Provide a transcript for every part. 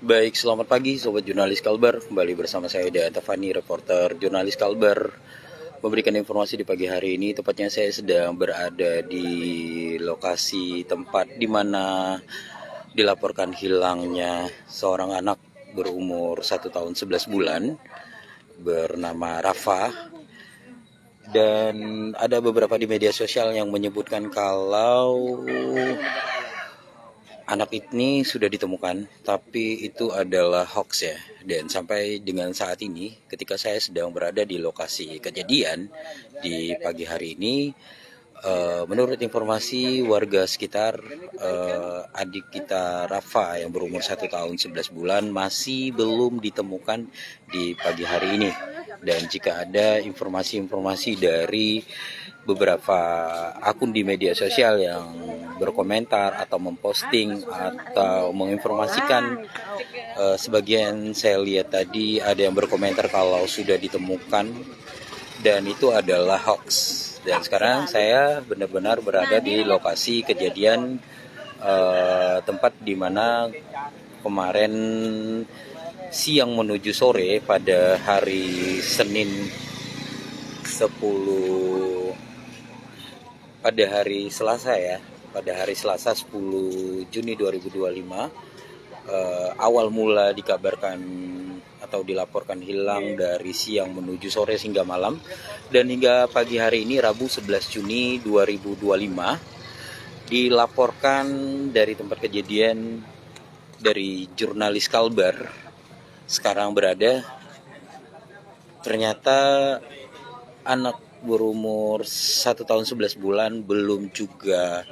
Baik, selamat pagi Sobat Jurnalis Kalbar. Kembali bersama saya Dea Tafani, reporter Jurnalis Kalbar, memberikan informasi di pagi hari ini. Tepatnya saya sedang berada di lokasi tempat di mana dilaporkan hilangnya seorang anak berumur 1 tahun 11 bulan bernama Rafa. Dan ada beberapa di media sosial yang menyebutkan kalau anak ini sudah ditemukan, tapi itu adalah hoax ya. Dan sampai dengan saat ini, ketika saya sedang berada di lokasi kejadian di pagi hari ini, menurut informasi warga sekitar, adik kita Rafa yang berumur 1 tahun 11 bulan masih belum ditemukan di pagi hari ini. Dan jika ada informasi-informasi dari beberapa akun di media sosial yang berkomentar atau memposting atau menginformasikan, sebagian saya lihat tadi ada yang berkomentar kalau sudah ditemukan dan itu adalah hoax. Dan sekarang saya benar-benar berada di lokasi kejadian, tempat di mana kemarin siang menuju sore pada hari Senin 10 pada hari Selasa ya, pada hari Selasa 10 Juni 2025, awal mula dikabarkan atau dilaporkan hilang dari siang menuju sore hingga malam, dan hingga pagi hari ini Rabu 11 Juni 2025 dilaporkan dari tempat kejadian dari Jurnalis Kalbar sekarang berada. Ternyata anak berumur 1 tahun 11 bulan belum juga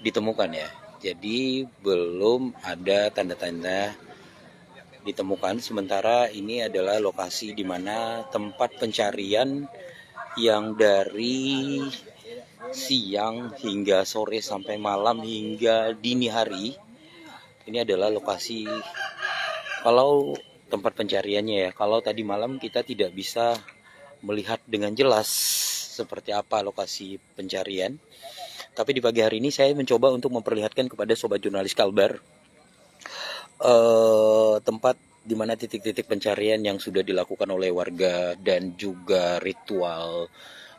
ditemukan ya. Jadi belum ada tanda-tanda ditemukan. Sementara ini adalah lokasi di mana tempat pencarian yang dari siang hingga sore sampai malam hingga dini hari. Ini adalah lokasi, kalau tempat pencariannya ya, kalau tadi malam kita tidak bisa melihat dengan jelas seperti apa lokasi pencarian, tapi di pagi hari ini saya mencoba untuk memperlihatkan kepada Sobat Jurnalis Kalbar tempat di mana titik-titik pencarian yang sudah dilakukan oleh warga dan juga ritual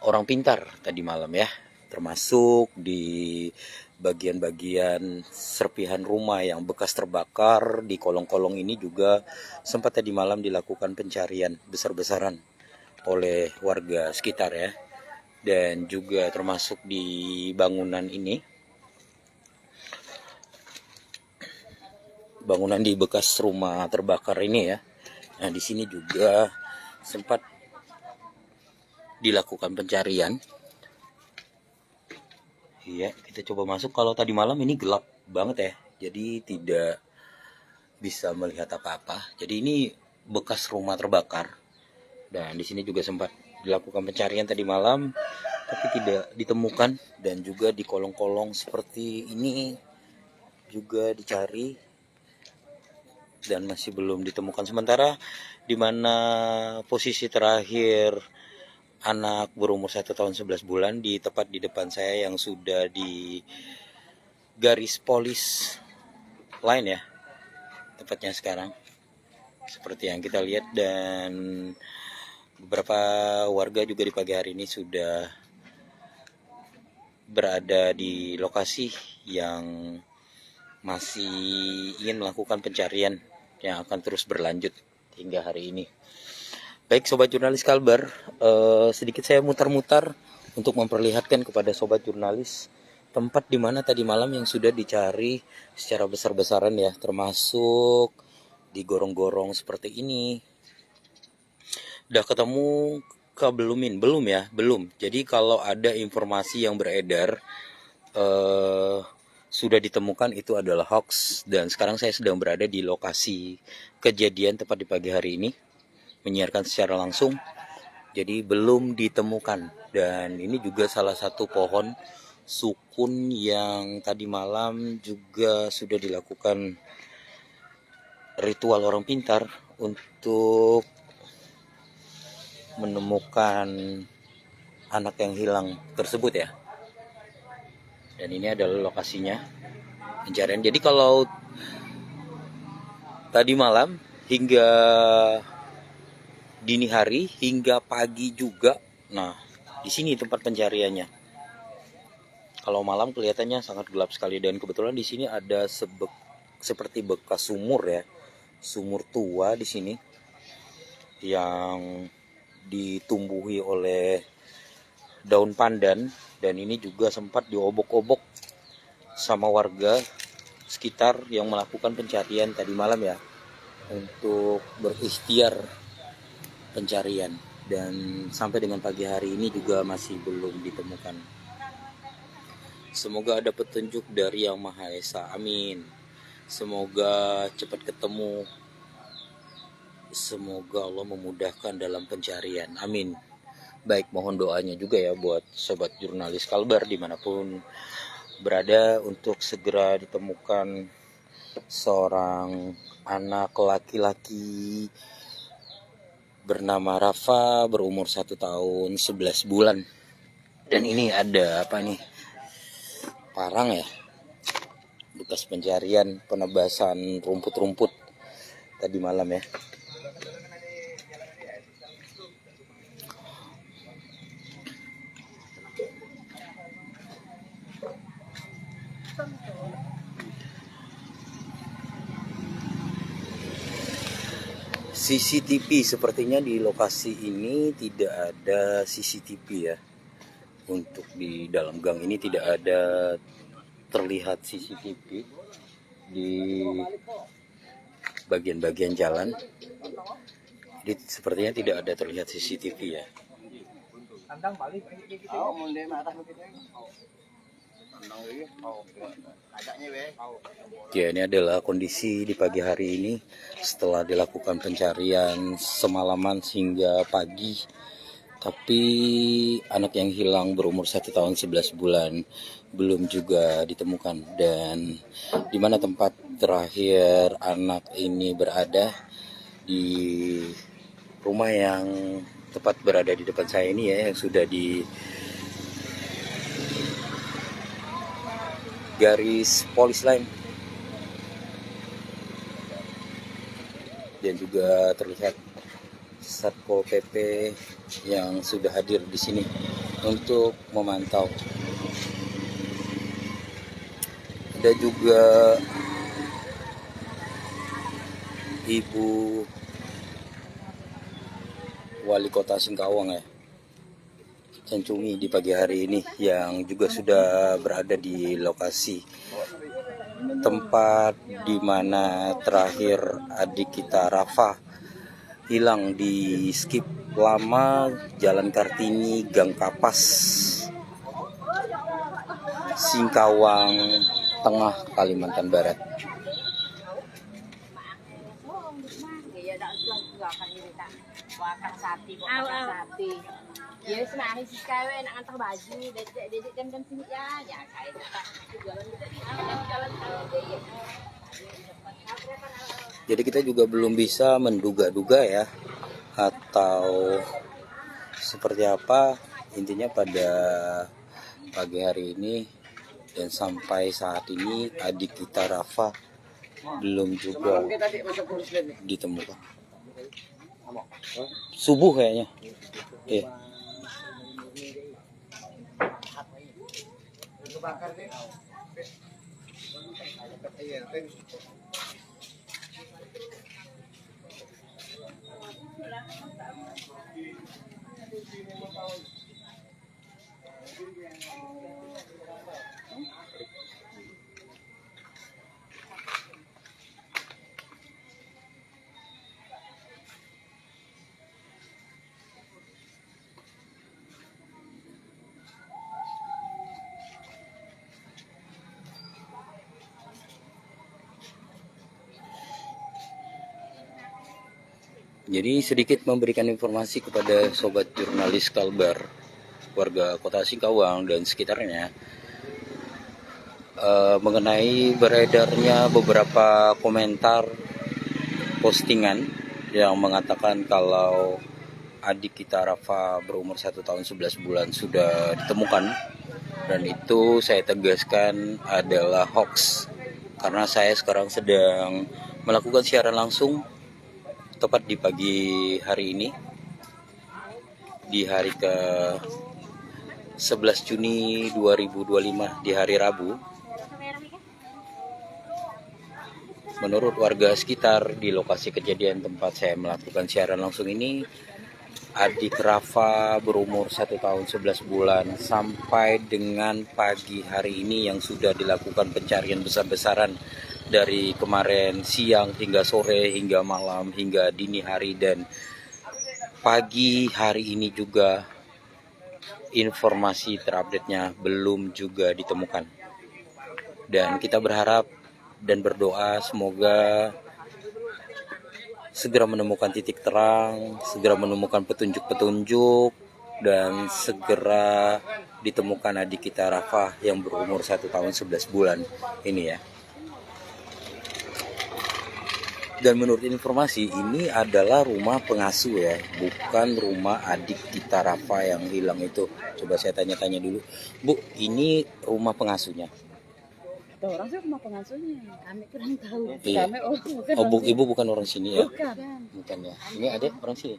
orang pintar tadi malam ya, termasuk di bagian-bagian serpihan rumah yang bekas terbakar di kolong-kolong ini juga sempat tadi malam dilakukan pencarian besar-besaran oleh warga sekitar ya. Dan juga termasuk di bangunan ini, bangunan di bekas rumah terbakar ini ya. Nah, di sini juga sempat dilakukan pencarian. Iya, kita coba masuk. Kalau tadi malam ini gelap banget ya, jadi tidak bisa melihat apa-apa. Jadi ini bekas rumah terbakar. Dan di sini juga sempat dilakukan pencarian tadi malam, tapi tidak ditemukan. Dan juga di kolong-kolong seperti ini juga dicari dan masih belum ditemukan. Sementara di mana posisi terakhir anak berumur 1 tahun 11 bulan di tepat di depan saya yang sudah di garis polis line ya, tepatnya sekarang seperti yang kita lihat. Dan beberapa warga juga di pagi hari ini sudah berada di lokasi yang masih ingin melakukan pencarian yang akan terus berlanjut hingga hari ini. Baik Sobat Jurnalis Kalbar, sedikit saya mutar-mutar untuk memperlihatkan kepada Sobat Jurnalis tempat di mana tadi malam yang sudah dicari secara besar-besaran ya, termasuk di gorong-gorong seperti ini. Udah ketemu ke belum ya? Belum. Jadi kalau ada informasi yang beredar sudah ditemukan, itu adalah hoax. Dan sekarang saya sedang berada di lokasi kejadian tepat di pagi hari ini, menyiarkan secara langsung. Jadi belum ditemukan. Dan ini juga salah satu pohon sukun yang tadi malam juga sudah dilakukan ritual orang pintar untuk menemukan anak yang hilang tersebut ya. Dan ini adalah lokasinya pencarian. Jadi kalau tadi malam hingga dini hari hingga pagi juga. Nah, di sini tempat pencariannya. Kalau malam kelihatannya sangat gelap sekali, dan kebetulan di sini ada seperti bekas sumur ya, sumur tua di sini yang ditumbuhi oleh daun pandan, dan ini juga sempat diobok-obok sama warga sekitar yang melakukan pencarian tadi malam ya, untuk berikhtiar pencarian, dan sampai dengan pagi hari ini juga masih belum ditemukan. Semoga ada petunjuk dari Yang Maha Esa, amin. Semoga cepat ketemu, semoga Allah memudahkan dalam pencarian, amin. Baik, mohon doanya juga ya buat sobat jurnalis Kalbar dimanapun berada, untuk segera ditemukan seorang anak laki-laki bernama Rafa, berumur 1 tahun 11 bulan. Dan ini ada apa nih, parang ya, bekas pencarian penebasan rumput-rumput tadi malam ya. CCTV sepertinya di lokasi ini tidak ada CCTV ya. Untuk di dalam gang ini tidak ada terlihat CCTV di bagian-bagian jalan. Jadi sepertinya tidak ada terlihat CCTV ya. Ya, ini adalah kondisi di pagi hari ini setelah dilakukan pencarian semalaman hingga pagi. Tapi anak yang hilang berumur 1 tahun 11 bulan belum juga ditemukan. Dan di mana tempat terakhir anak ini berada, di rumah yang tepat berada di depan saya ini ya, yang sudah di garis polis lain. Dan juga terlihat Satpol PP yang sudah hadir di sini untuk memantau. Ada juga Ibu Wali Kota Singkawang ya, Cancumi, di pagi hari ini, yang juga sudah berada di lokasi tempat di mana terakhir adik kita Rafa hilang, di skip lama Jalan Kartini, Gang Kapas, Singkawang Tengah, Kalimantan Barat. Jadi kita juga belum bisa menduga-duga ya, atau seperti apa. Intinya pada pagi hari ini dan sampai saat ini adik kita Rafa belum juga ditemukan. Subuh kayaknya. Iya. Jadi sedikit memberikan informasi kepada sobat jurnalis Kalbar, warga Kota Singkawang dan sekitarnya, mengenai beredarnya beberapa komentar postingan yang mengatakan kalau adik kita Rafa berumur 1 tahun 11 bulan sudah ditemukan. Dan itu saya tegaskan adalah hoax, karena saya sekarang sedang melakukan siaran langsung tepat di pagi hari ini, di hari ke 11 Juni 2025, di hari Rabu. Menurut warga sekitar di lokasi kejadian tempat saya melakukan siaran langsung ini, adik Rafa berumur 1 tahun 11 bulan sampai dengan pagi hari ini yang sudah dilakukan pencarian besar-besaran dari kemarin siang hingga sore, hingga malam, hingga dini hari, dan pagi hari ini juga informasi terupdate-nya belum juga ditemukan. Dan kita berharap dan berdoa semoga segera menemukan titik terang, segera menemukan petunjuk-petunjuk, dan segera ditemukan adik kita Rafa yang berumur 1 tahun 11 bulan ini ya. Dan menurut informasi ini adalah rumah pengasuh ya, bukan rumah adik kita Rafa yang hilang itu. Coba saya tanya-tanya dulu, Bu, ini rumah pengasuhnya? Orang sih rumah pengasuhnya, kami kurang tahu. Iya. Kami bukan Oh, Ibu bukan orang sini ya? Bukan Ya. Ini ada orang sini?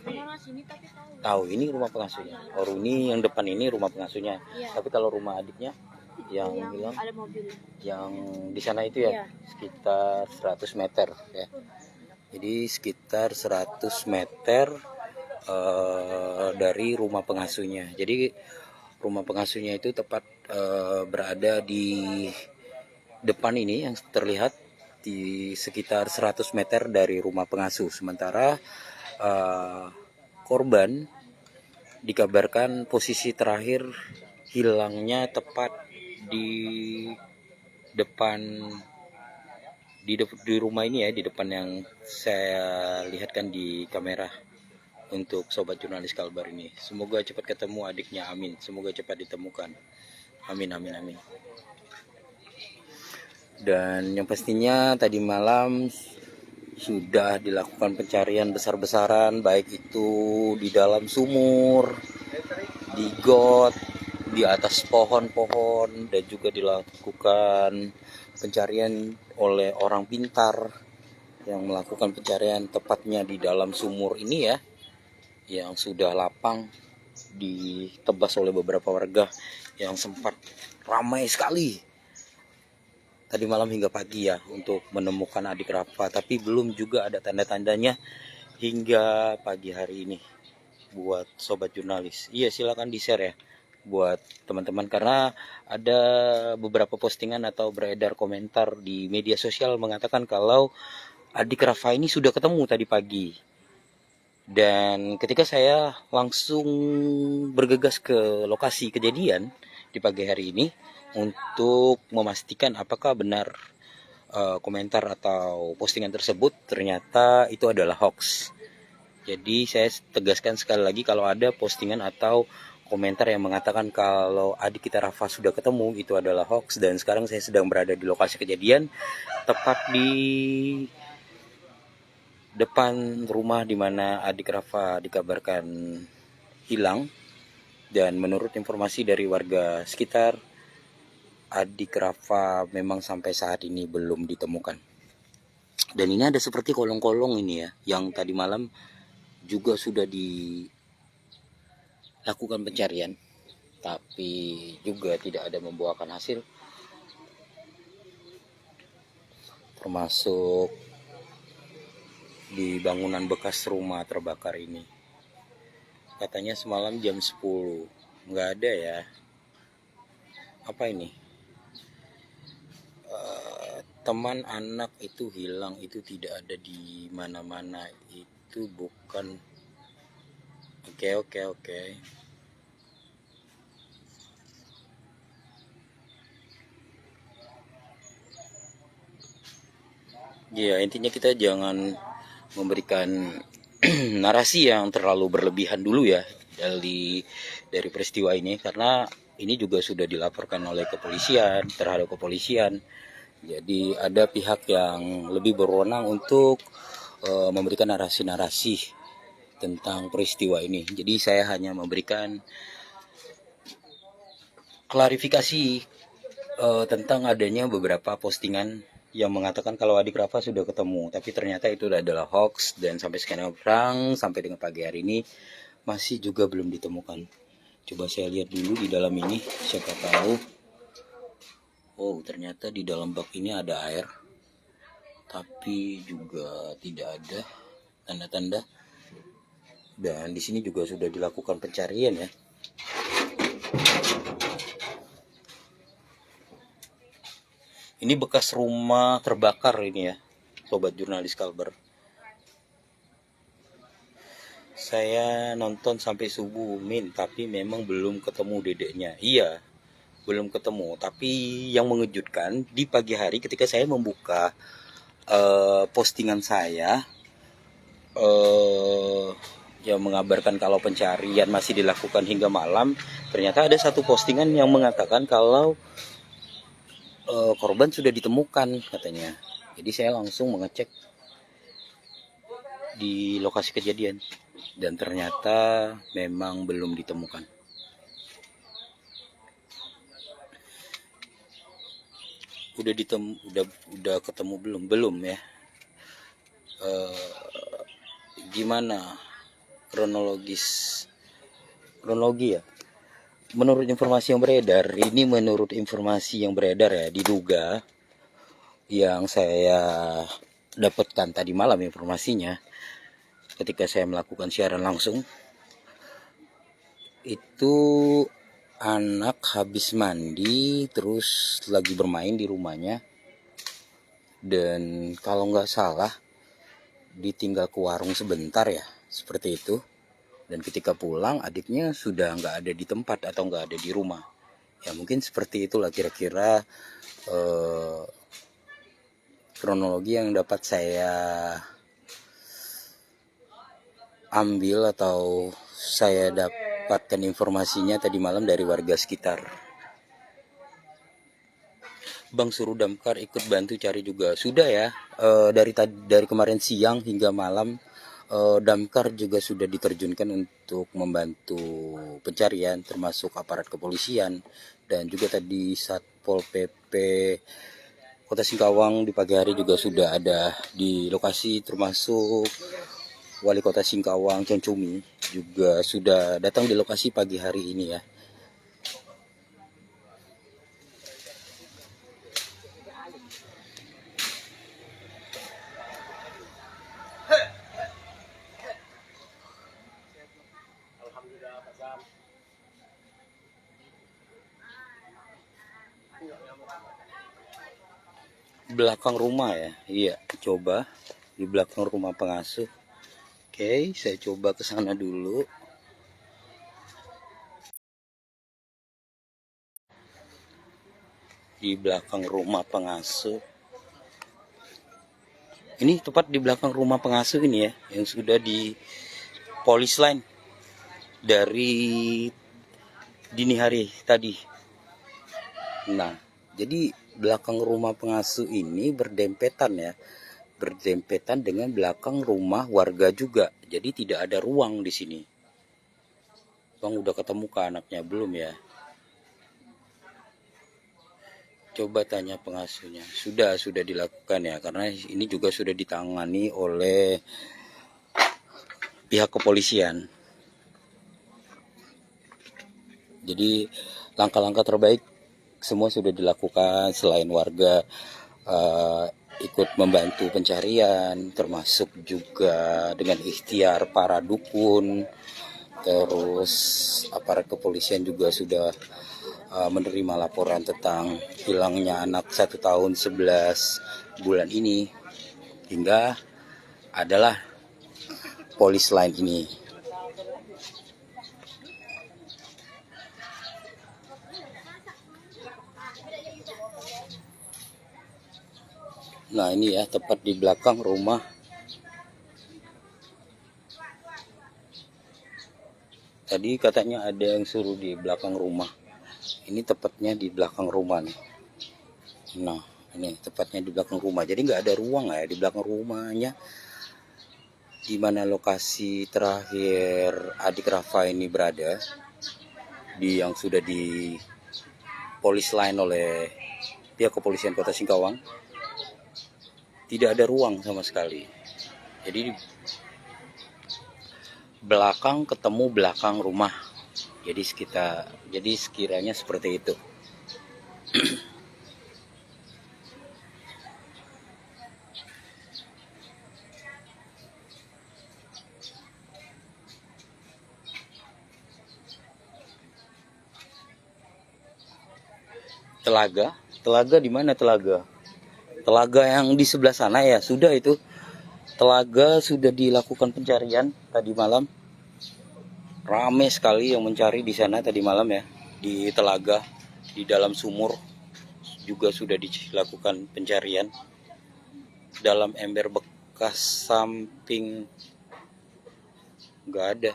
orang sini tapi tahu. Tahu ini rumah pengasuhnya. Oh, ini yang depan ini rumah pengasuhnya. Iya. Tapi kalau rumah adiknya yang hilang, Ada mobil. yang di sana itu ya, Iya. sekitar 100 meter ya. Jadi sekitar 100 meter dari rumah pengasuhnya. Jadi rumah pengasuhnya itu tepat berada di depan ini yang terlihat di sekitar 100 meter dari rumah pengasuh. Sementara korban dikabarkan posisi terakhir hilangnya tepat di depan di rumah ini ya, di depan yang saya lihatkan di kamera untuk sobat jurnalis Kalbar ini. Semoga cepat ketemu adiknya, amin. Semoga cepat ditemukan, amin, amin, amin. Dan yang pastinya tadi malam sudah dilakukan pencarian besar-besaran, baik itu di dalam sumur, di got, di atas pohon-pohon, dan juga dilakukan pencarian oleh orang pintar yang melakukan pencarian tepatnya di dalam sumur ini ya, yang sudah lapang ditebas oleh beberapa warga yang sempat ramai sekali tadi malam hingga pagi ya untuk menemukan adik Rafa, tapi belum juga ada tanda-tandanya hingga pagi hari ini buat sobat jurnalis. Iya, silakan di-share ya buat teman-teman, karena ada beberapa postingan atau beredar komentar di media sosial mengatakan kalau adik Rafa ini sudah ketemu tadi pagi. Dan ketika saya langsung bergegas ke lokasi kejadian di pagi hari ini untuk memastikan apakah benar komentar atau postingan tersebut ternyata itu adalah hoax. Jadi saya tegaskan sekali lagi, kalau ada postingan atau komentar yang mengatakan kalau adik kita Rafa sudah ketemu, itu adalah hoax. Dan sekarang saya sedang berada di lokasi kejadian, tepat di depan rumah di mana adik Rafa dikabarkan hilang. Dan menurut informasi dari warga sekitar, adik Rafa memang sampai saat ini belum ditemukan. Dan ini ada seperti kolong-kolong ini ya, yang tadi malam juga sudah dilakukan pencarian, tapi juga tidak ada membuahkan hasil, termasuk di bangunan bekas rumah terbakar ini. Katanya semalam jam 10, nggak ada ya. Apa ini? Teman anak itu hilang, itu tidak ada di mana-mana, itu bukan. Oke. Ya, intinya kita jangan memberikan narasi yang terlalu berlebihan dulu ya dari peristiwa ini, karena ini juga sudah dilaporkan oleh kepolisian, terhadap kepolisian. Jadi ada pihak yang lebih berwenang untuk memberikan narasi-narasi tentang peristiwa ini. Jadi saya hanya memberikan klarifikasi tentang adanya beberapa postingan yang mengatakan kalau adik Rafa sudah ketemu, tapi ternyata itu adalah hoax dan sampai sekarang sampai dengan pagi hari ini masih juga belum ditemukan. Coba saya lihat dulu di dalam ini, siapa tahu. Oh, ternyata di dalam bak ini ada air, tapi juga tidak ada tanda-tanda. Dan di sini juga sudah dilakukan pencarian ya. Ini bekas rumah terbakar ini ya, sobat jurnalis Kalbar. Saya nonton sampai subuh Min, tapi memang belum ketemu dedeknya. Iya, belum ketemu. Tapi yang mengejutkan di pagi hari ketika saya membuka postingan saya yang mengabarkan kalau pencarian masih dilakukan hingga malam, ternyata ada satu postingan yang mengatakan kalau korban sudah ditemukan katanya. Jadi saya langsung mengecek di lokasi kejadian dan ternyata memang belum ditemukan. Udah ketemu belum ya? Gimana kronologi ya? Menurut informasi yang beredar ya, diduga yang saya dapatkan tadi malam informasinya ketika saya melakukan siaran langsung, itu anak habis mandi terus lagi bermain di rumahnya, dan kalau nggak salah ditinggal ke warung sebentar ya, seperti itu. Dan ketika pulang adiknya sudah nggak ada di tempat atau nggak ada di rumah. Ya mungkin seperti itulah kira-kira kronologi yang dapat saya ambil atau saya dapatkan informasinya tadi malam dari warga sekitar. Bang suruh damkar ikut bantu cari juga. Sudah ya, dari kemarin siang hingga malam damkar juga sudah diterjunkan untuk membantu pencarian, termasuk aparat kepolisian dan juga tadi Satpol PP Kota Singkawang di pagi hari juga sudah ada di lokasi, termasuk Wali Kota Singkawang Concumi juga sudah datang di lokasi pagi hari ini ya. Belakang rumah ya, iya, coba di belakang rumah pengasuh. Oke, saya coba ke sana dulu. Di belakang rumah pengasuh. Ini tepat di belakang rumah pengasuh ini ya, yang sudah di polis line dari dini hari tadi. Nah, jadi belakang rumah pengasuh ini berdempetan ya, berdempetan dengan belakang rumah warga juga. Jadi tidak ada ruang di sini. Bang udah ketemu ke anaknya belum ya? Coba tanya pengasuhnya. Sudah dilakukan ya, karena ini juga sudah ditangani oleh pihak kepolisian. Jadi langkah-langkah terbaik semua sudah dilakukan, selain warga ikut membantu pencarian, termasuk juga dengan ikhtiar para dukun, terus aparat kepolisian juga sudah menerima laporan tentang hilangnya anak 1 tahun 11 bulan ini, hingga adalah polis line ini. Nah ini ya, tepat di belakang rumah. Tadi katanya ada yang suruh di belakang rumah. Ini tepatnya di belakang rumah nih. Nah ini tepatnya di belakang rumah. Jadi nggak ada ruang ya di belakang rumahnya. Di mana lokasi terakhir adik Rafa ini berada, yang sudah di polis line oleh pihak kepolisian Kota Singkawang. tidak ada ruang sama sekali. Jadi belakang ketemu belakang rumah. Jadi sekiranya seperti itu. Telaga di mana telaga? Telaga yang di sebelah sana ya, sudah itu. Telaga sudah dilakukan pencarian tadi malam. Ramai sekali yang mencari di sana tadi malam ya, di telaga, di dalam sumur juga sudah dilakukan pencarian. Dalam ember bekas samping nggak ada.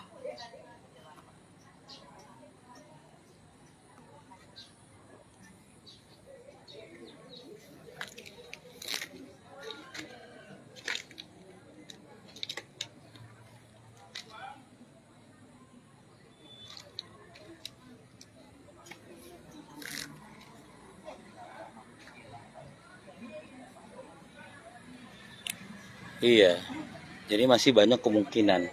Iya, jadi masih banyak kemungkinan.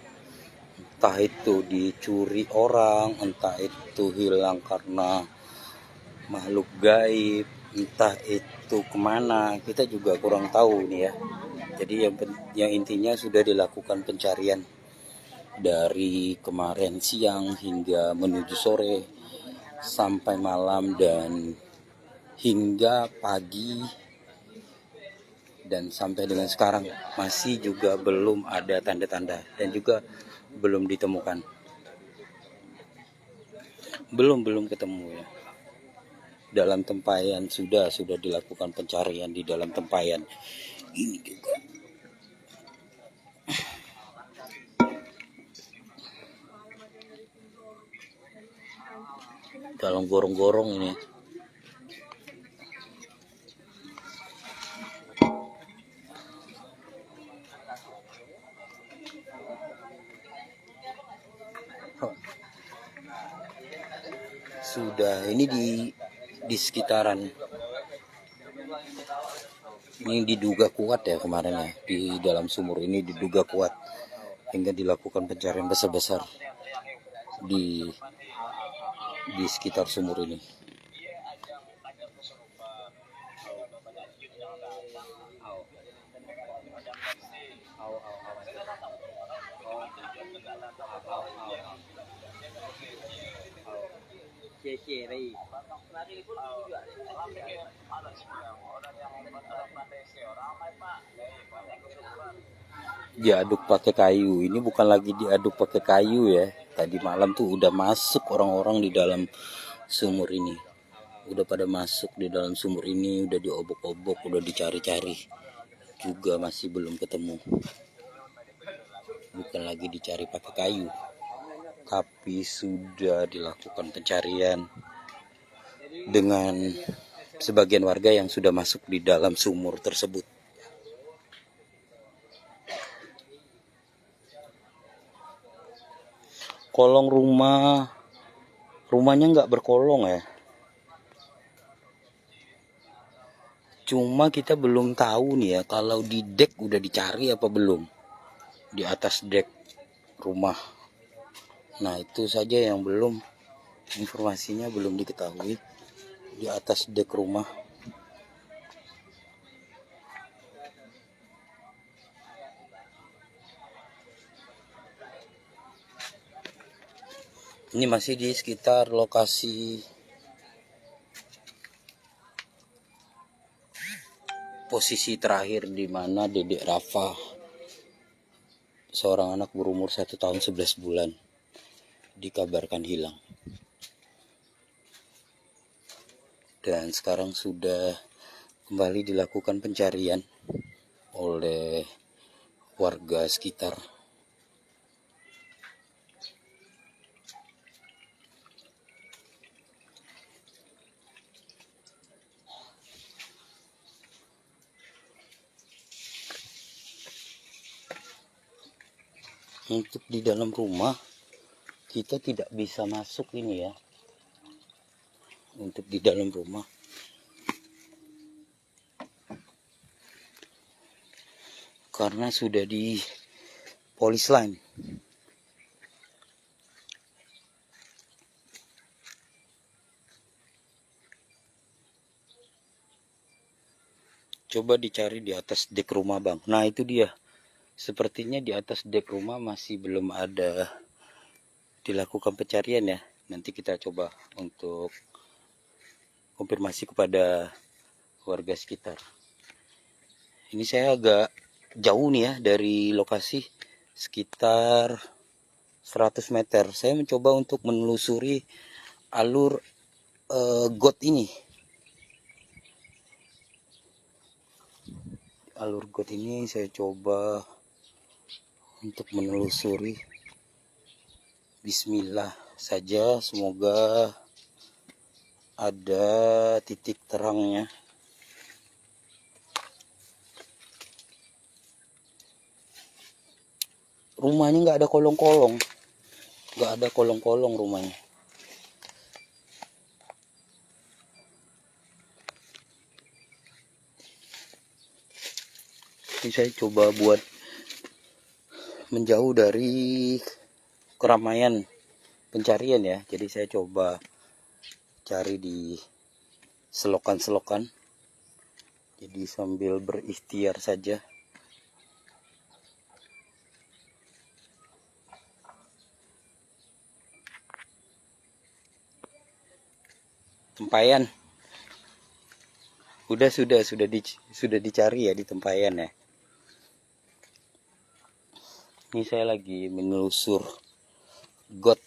Entah itu dicuri orang, entah itu hilang karena makhluk gaib, entah itu kemana, kita juga kurang tahu nih ya. Jadi yang intinya sudah dilakukan pencarian dari kemarin siang hingga menuju sore sampai malam dan hingga pagi, dan sampai dengan sekarang masih juga belum ada tanda-tanda dan juga belum ditemukan. Belum ketemu ya. Dalam tempayan sudah dilakukan pencarian di dalam tempayan. Ini juga. Dalam gorong-gorong ini. Sudah ini di sekitaran ini diduga kuat ya kemarin ya, di dalam sumur ini diduga kuat hingga dilakukan pencarian besar-besar di sekitar sumur ini. Diaduk pakai kayu, ini bukan lagi diaduk pakai kayu ya. Tadi malam tuh udah masuk orang-orang di dalam sumur ini, udah pada masuk di dalam sumur ini, udah diobok-obok, udah dicari-cari, juga masih belum ketemu. Bukan lagi dicari pakai kayu, tapi sudah dilakukan pencarian dengan sebagian warga yang sudah masuk di dalam sumur tersebut. Kolong rumahnya nggak berkolong ya. Cuma kita belum tahu nih ya, kalau di dek udah dicari apa belum, di atas dek rumah. Nah itu saja yang belum, informasinya belum diketahui di atas dek rumah. Ini masih di sekitar lokasi posisi terakhir di mana Dedek Rafa, seorang anak berumur 1 tahun 11 bulan, dikabarkan hilang. Dan sekarang sudah kembali dilakukan pencarian oleh warga sekitar. Untuk di dalam rumah kita tidak bisa masuk ini ya. Untuk di dalam rumah karena sudah di polis line. Coba dicari di atas dek rumah bang. Nah itu dia. Sepertinya di atas dek rumah masih belum ada dilakukan pencarian ya. Nanti kita coba untuk konfirmasi kepada warga sekitar. Ini saya agak jauh nih ya dari lokasi, sekitar 100 meter. Saya mencoba untuk menelusuri alur got ini. Alur got ini saya coba untuk menelusuri. Bismillah saja, semoga ada titik terangnya. Rumahnya nggak ada kolong-kolong, nggak ada kolong-kolong rumahnya. Ini saya coba buat menjauh dari keramaian pencarian ya. Jadi saya coba cari di selokan-selokan. Jadi sambil berikhtiar saja. Tempayan. Sudah dicari ya di tempayan ya. Ini saya lagi menelusur got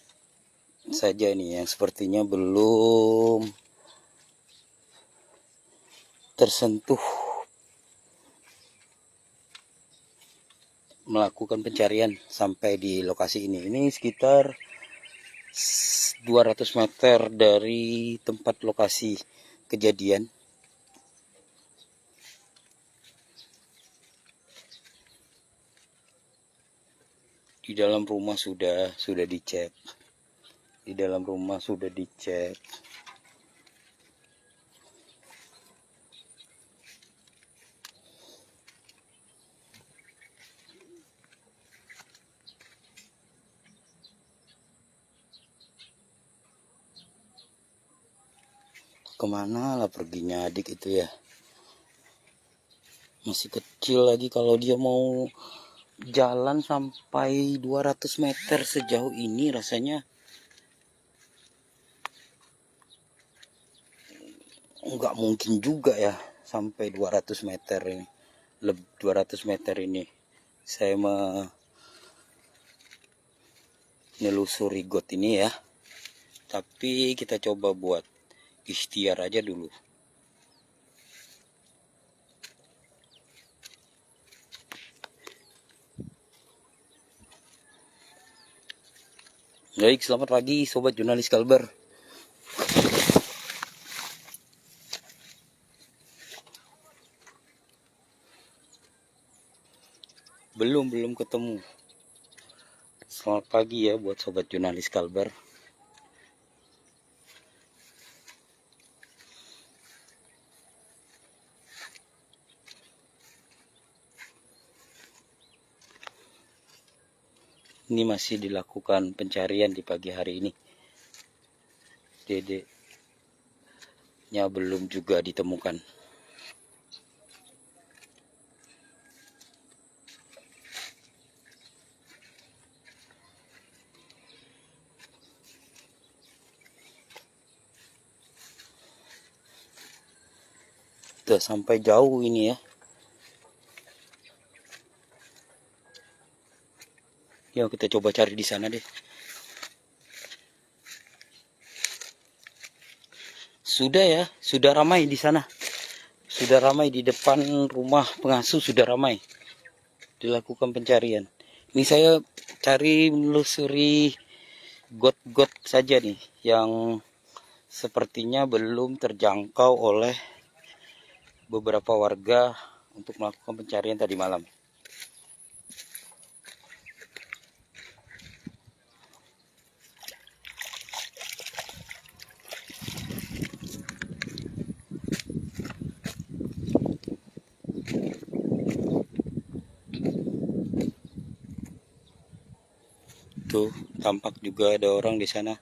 saja nih yang sepertinya belum tersentuh melakukan pencarian sampai di lokasi ini. Ini sekitar 200 meter dari tempat lokasi kejadian. Di dalam rumah sudah dicek. Di dalam rumah sudah dicek. Kemana lah perginya adik itu ya? Masih kecil lagi, kalau dia mau jalan sampai 200 meter sejauh ini rasanya nggak mungkin juga ya sampai 200 meter ini. 200 meter ini saya menelusuri got ini ya. Tapi kita coba buat ikhtiar aja dulu. Baik, selamat pagi sobat jurnalis Kalbar. Belum ketemu. Selamat pagi ya buat sobat jurnalis Kalbar. Ini masih dilakukan pencarian di pagi hari ini. Dedeknya belum juga ditemukan. Udah sampai jauh ini ya. Yuk kita coba cari di sana deh. Sudah ya, sudah ramai di sana. Sudah ramai di depan rumah pengasuh, sudah ramai dilakukan pencarian. Ini saya cari menelusuri got-got saja nih yang sepertinya belum terjangkau oleh beberapa warga untuk melakukan pencarian tadi malam. Tuh, tampak juga ada orang di sana.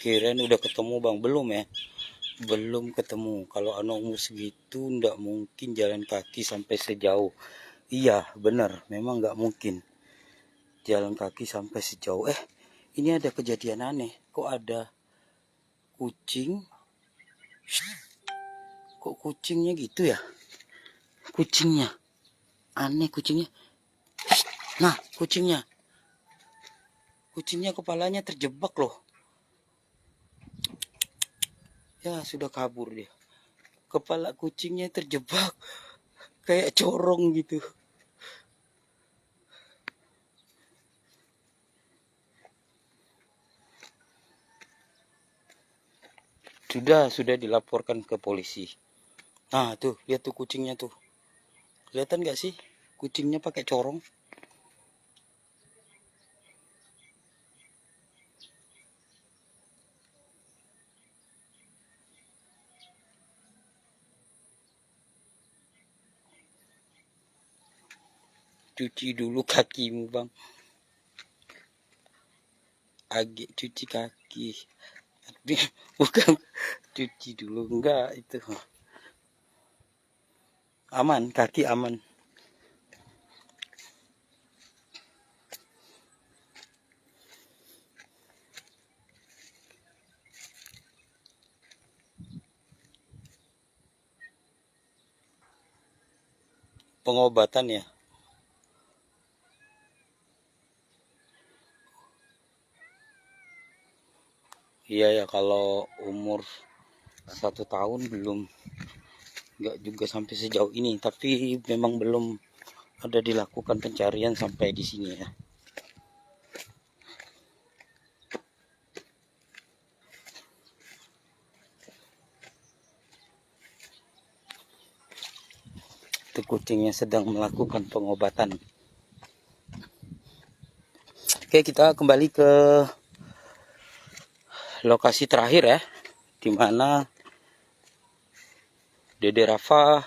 Kirain udah ketemu bang, belum ya? Belum ketemu. Kalau anak umur segitu ndak mungkin jalan kaki sampai sejauh. Iya benar, memang nggak mungkin jalan kaki sampai sejauh. Ini ada kejadian aneh. Kok ada kucing? Kok kucingnya gitu ya? Kucingnya aneh, kucingnya. Nah, kucingnya kepalanya terjebak loh. Ya sudah kabur dia. Kepala kucingnya terjebak kayak corong gitu. Sudah dilaporkan ke polisi. Nah tuh, lihat tuh kucingnya tuh. Kelihatan nggak sih kucingnya pakai corong? Cuci dulu kakimu bang. Agak cuci kaki. Bukan, cuci dulu. Enggak itu. Aman, kaki aman. Pengobatan ya. Iya ya, kalau umur 1 tahun belum, nggak juga sampai sejauh ini, tapi memang belum ada dilakukan pencarian sampai di sini ya. Itu kucingnya sedang melakukan pengobatan. Oke, kita kembali ke lokasi terakhir ya, di mana Dede Rafa,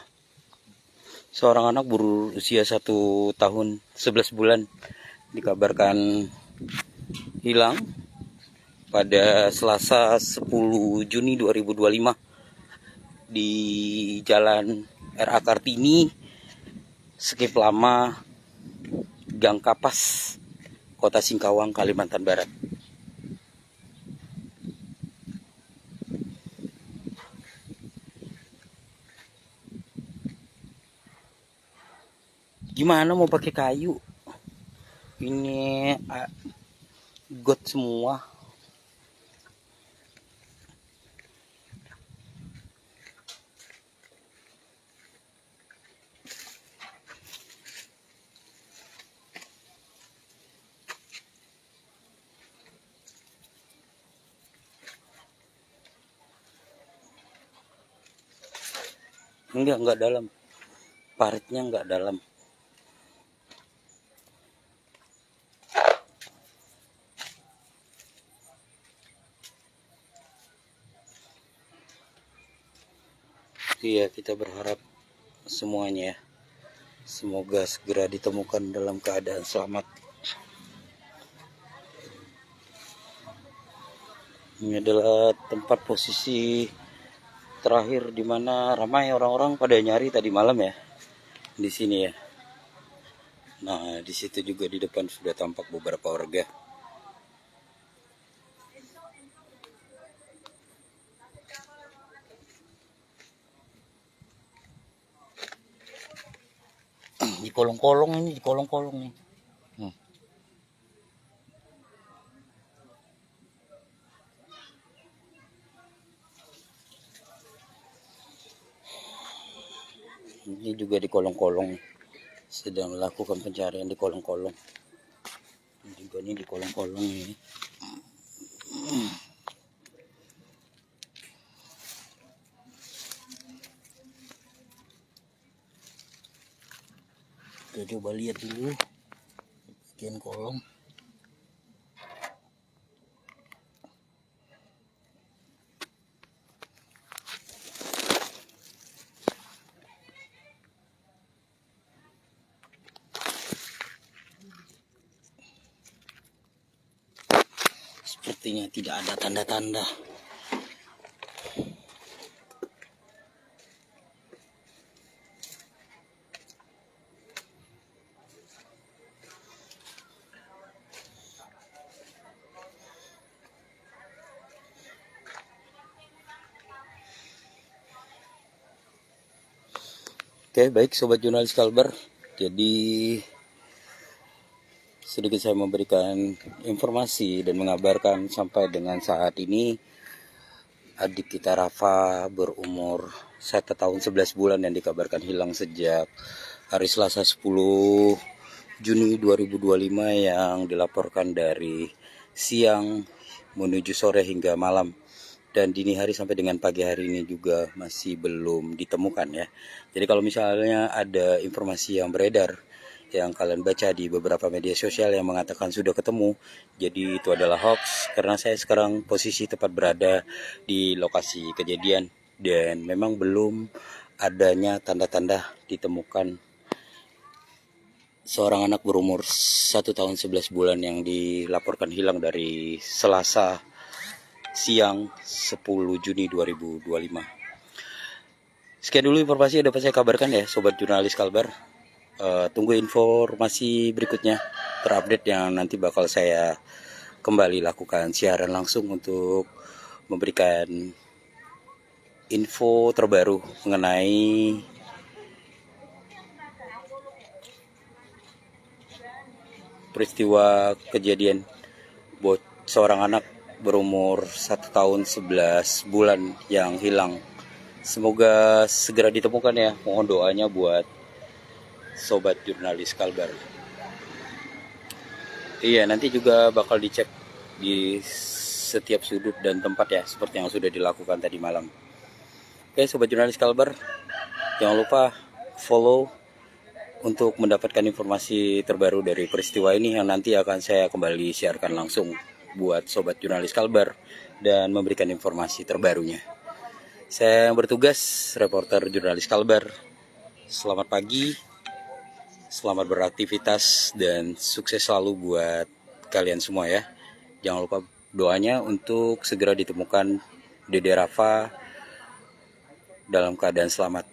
seorang anak berusia 1 tahun 11 bulan, dikabarkan hilang pada Selasa 10 Juni 2025 di Jalan RA Kartini, Skip Lama, Gang Kapas, Kota Singkawang, Kalimantan Barat. Gimana mau pakai kayu? Ini got semua. Enggak dalam. Paritnya enggak dalam. Iya, kita berharap semuanya, semoga segera ditemukan dalam keadaan selamat. Ini adalah tempat posisi terakhir di mana ramai orang-orang pada nyari tadi malam ya, di sini ya. Nah, di situ juga di depan sudah tampak beberapa warga. Di kolong-kolong ini, di kolong-kolong nih. Ini juga di kolong-kolong, sedang melakukan pencarian di kolong-kolong. Juga Bukannya di kolong-kolong ini. Kita coba lihat dulu bagian kolong. Sepertinya tidak ada tanda-tanda. Oke, baik sobat jurnalis Kalbar. Jadi sedikit saya memberikan informasi dan mengabarkan sampai dengan saat ini adik kita Rafa berumur 1 tahun 11 bulan yang dikabarkan hilang sejak hari Selasa 10 Juni 2025 yang dilaporkan dari siang menuju sore hingga malam. Dan dini hari sampai dengan pagi hari ini juga masih belum ditemukan ya. Jadi kalau misalnya ada informasi yang beredar yang kalian baca di beberapa media sosial yang mengatakan sudah ketemu, jadi itu adalah hoax, karena saya sekarang posisi tepat berada di lokasi kejadian dan memang belum adanya tanda-tanda ditemukan seorang anak berumur 1 tahun 11 bulan yang dilaporkan hilang dari Selasa siang 10 Juni 2025. Sekian dulu informasi yang dapat saya kabarkan ya sobat jurnalis Kalbar. Tunggu informasi berikutnya terupdate yang nanti bakal saya kembali lakukan siaran langsung untuk memberikan info terbaru mengenai peristiwa kejadian seorang anak berumur 1 tahun 11 bulan yang hilang. Semoga segera ditemukan ya. Mohon doanya buat sobat jurnalis Kalbar. Iya, nanti juga bakal dicek di setiap sudut dan tempat ya, seperti yang sudah dilakukan tadi malam. Oke, sobat jurnalis Kalbar, jangan lupa follow untuk mendapatkan informasi terbaru dari peristiwa ini yang nanti akan saya kembali siarkan langsung buat sobat jurnalis Kalbar dan memberikan informasi terbarunya. Saya yang bertugas, reporter jurnalis Kalbar. Selamat pagi, selamat beraktivitas dan sukses selalu buat kalian semua ya. Jangan lupa doanya untuk segera ditemukan Dede Rafa dalam keadaan selamat.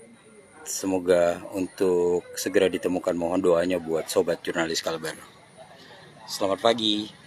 Semoga untuk segera ditemukan, mohon doanya buat sobat jurnalis Kalbar. Selamat pagi.